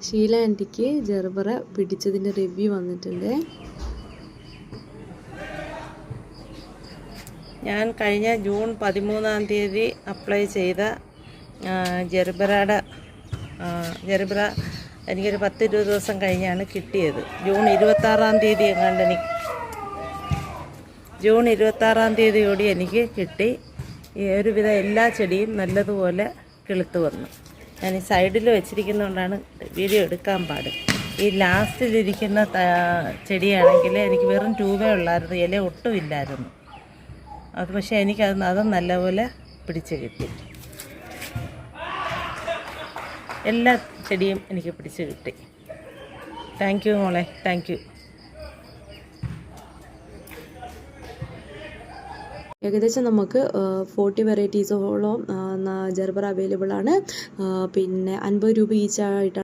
Sheela ആൻറ്റിക്ക് gerbera പിടിച്ചതിൻ്റെ review വന്നിട്ടുണ്ട്. ഞാൻ കഴിഞ്ഞ ജൂൺ 13 അപ്ലൈ ചെയ്ത ജർബറ എനിക്കൊരു 10-20 ദിവസം കഴിഞ്ഞാണ് കിട്ടിയത്. ജൂൺ 26 കൂടി എനിക്ക് കിട്ടി. ഒരുവിധ എല്ലാ ചെടിയും നല്ലതുപോലെ കിളുത്ത് വന്നു. ഞാൻ ഈ സൈഡിൽ വെച്ചിരിക്കുന്നതുകൊണ്ടാണ് വീഡിയോ എടുക്കാൻ പാട്. ഈ ലാസ്റ്റിലിരിക്കുന്ന ചെടിയാണെങ്കിൽ എനിക്ക് വെറും ട്യൂബേ ഉള്ളായിരുന്നു, ഇല ഒട്ടും ഇല്ലായിരുന്നു. അത് പക്ഷേ അതും നല്ലപോലെ പിടിച്ച് കിട്ടി. എല്ലാ ചെടിയും എനിക്ക് പിടിച്ച് കിട്ടി. താങ്ക് യു മോളെ, താങ്ക് യു. ഏകദേശം നമുക്ക് 40 വെറൈറ്റീസോളം ജർബറ അവൈലബിൾ ആണ്. പിന്നെ 50 രൂപ ഈച്ച് ആയിട്ടാണ്